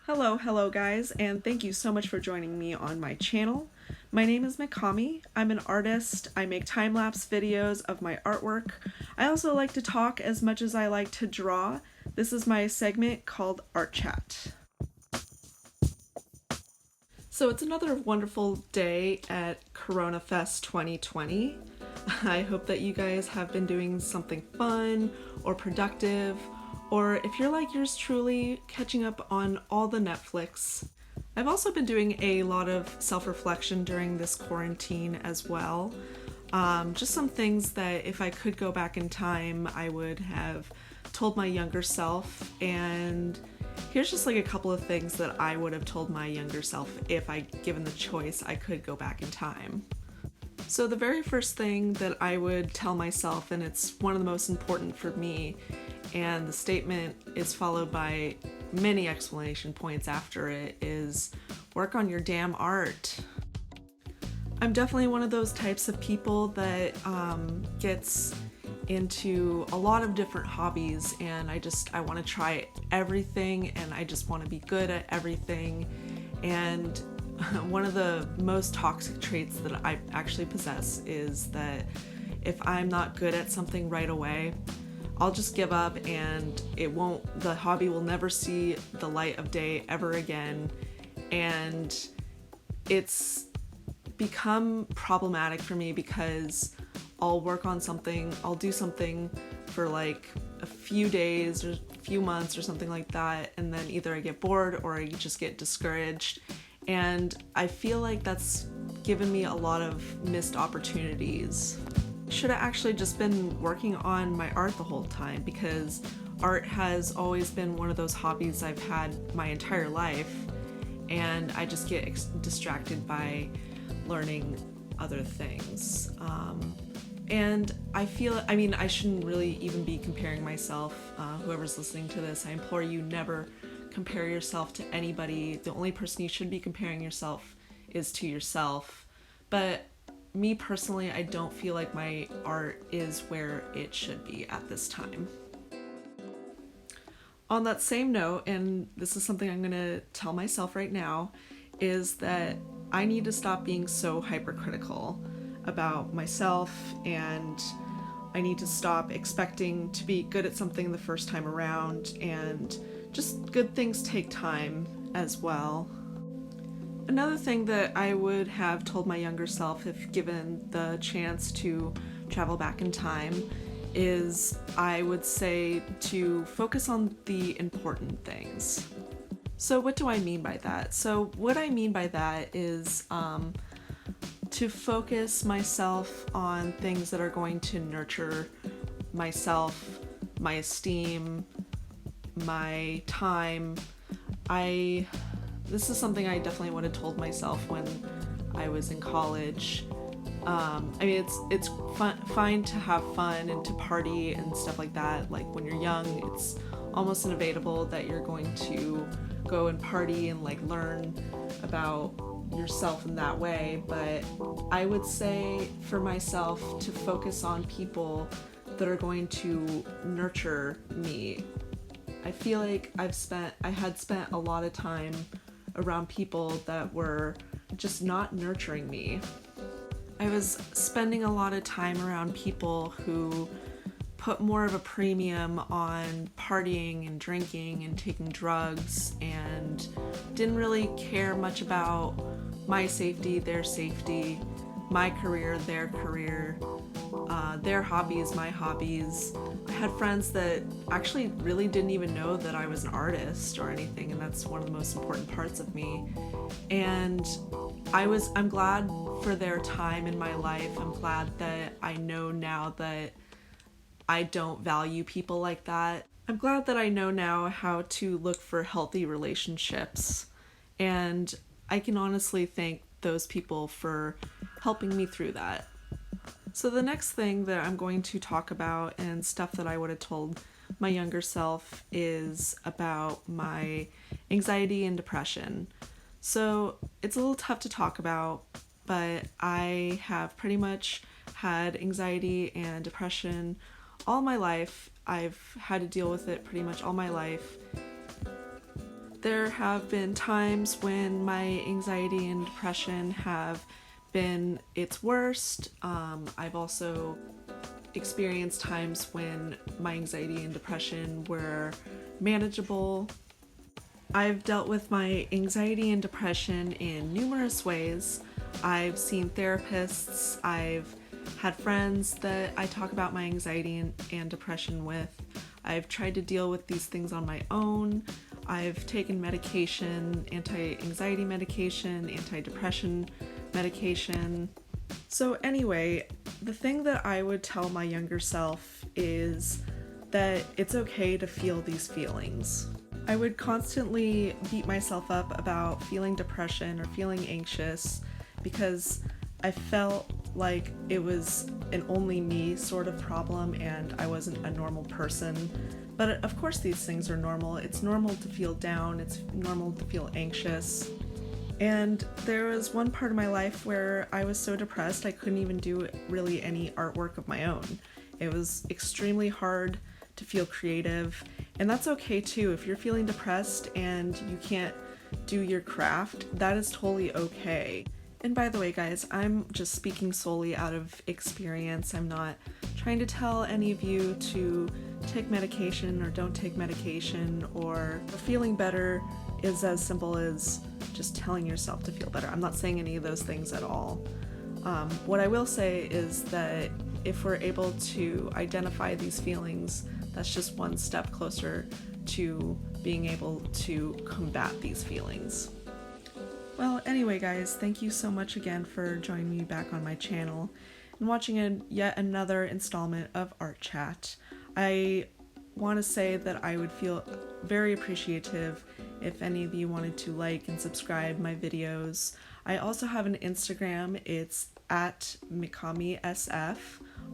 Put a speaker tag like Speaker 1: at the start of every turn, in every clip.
Speaker 1: Hello guys, and thank you so much for joining me on my channel. My name is Mikami. I'm an artist. I make time-lapse videos of my artwork. I also like to talk as much as I like to draw. This is my segment called Artchat. So it's another wonderful day at Corona Fest 2020. I hope that you guys have been doing something fun or productive, or if you're like yours truly, catching up on all the Netflix. I've also been doing a lot of self-reflection during this quarantine as well. Just some things that if I could go back in time, I would have told my younger self, and here's just like a couple of things that I would have told my younger self if I given the choice I could go back in time. So the very first thing that I would tell myself, and it's one of the most important for me, and the statement is followed by many explanation points after it, is work on your damn art. I'm definitely one of those types of people that gets into a lot of different hobbies, and I want to try everything, and I just want to be good at everything. And one of the most toxic traits that I actually possess is that if I'm not good at something right away, I'll just give up, and the hobby will never see the light of day ever again. And it's become problematic for me because I'll work on something, I'll do something for like a few days or a few months or something like that, and then either I get bored or I just get discouraged. And I feel like that's given me a lot of missed opportunities. Should have actually just been working on my art the whole time, because art has always been one of those hobbies I've had my entire life, and I just get distracted by learning other things. And I shouldn't really even be comparing myself. Whoever's listening to this, I implore you, never compare yourself to anybody. The only person you should be comparing yourself is to yourself. But me personally, I don't feel like my art is where it should be at this time. On that same note, and this is something I'm gonna tell myself right now, is that I need to stop being so hypercritical about myself, and I need to stop expecting to be good at something the first time around, and just good things take time as well. Another thing that I would have told my younger self if given the chance to travel back in time is I would say to focus on the important things. So what do I mean by that? So what I mean by that is to focus myself on things that are going to nurture myself, my esteem, my time. This is something I definitely would have told myself when I was in college. It's fine to have fun and to party and stuff like that. Like when you're young, it's almost inevitable that you're going to go and party and like learn about yourself in that way. But I would say for myself to focus on people that are going to nurture me. I feel like I had spent a lot of time around people that were just not nurturing me. I was spending a lot of time around people who put more of a premium on partying and drinking and taking drugs, and didn't really care much about my safety, their safety, my career, their career, their hobbies, my hobbies. I had friends that actually really didn't even know that I was an artist or anything, and that's one of the most important parts of me. And I'm glad for their time in my life. I'm glad that I know now that I don't value people like that. I'm glad that I know now how to look for healthy relationships, and I can honestly thank those people for helping me through that. So the next thing that I'm going to talk about, and stuff that I would have told my younger self, is about my anxiety and depression. So it's a little tough to talk about, but I have pretty much had anxiety and depression all my life. I've had to deal with it pretty much all my life. There have been times when my anxiety and depression have been its worst. I've also experienced times when my anxiety and depression were manageable. I've dealt with my anxiety and depression in numerous ways. I've seen therapists, I've had friends that I talk about my anxiety and depression with. I've tried to deal with these things on my own. I've taken medication, anti-anxiety medication, anti-depression medication. So anyway, the thing that I would tell my younger self is that it's okay to feel these feelings. I would constantly beat myself up about feeling depression or feeling anxious because I felt like it was an only me sort of problem and I wasn't a normal person. But of course these things are normal. It's normal to feel down, it's normal to feel anxious. And there was one part of my life where I was so depressed I couldn't even do really any artwork of my own. It was extremely hard to feel creative, and that's okay too. If you're feeling depressed and you can't do your craft, that is totally okay. And by the way, guys, I'm just speaking solely out of experience. I'm not trying to tell any of you to take medication or don't take medication, or feeling better is as simple as just telling yourself to feel better. I'm not saying any of those things at all. What I will say is that if we're able to identify these feelings, that's just one step closer to being able to combat these feelings. Well, anyway, guys, thank you so much again for joining me back on my channel and watching yet another installment of Artchat. I want to say that I would feel very appreciative if any of you wanted to like and subscribe my videos. I also have an Instagram. It's at MikamiSF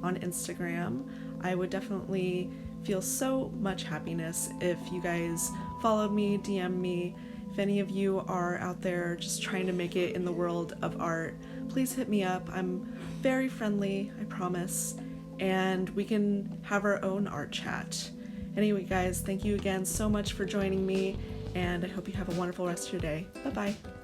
Speaker 1: on Instagram. I would definitely feel so much happiness if you guys followed me, DM me. If any of you are out there just trying to make it in the world of art, please hit me up. I'm very friendly, I promise, and we can have our own art chat. Anyway, guys, thank you again so much for joining me, and I hope you have a wonderful rest of your day. Bye-bye.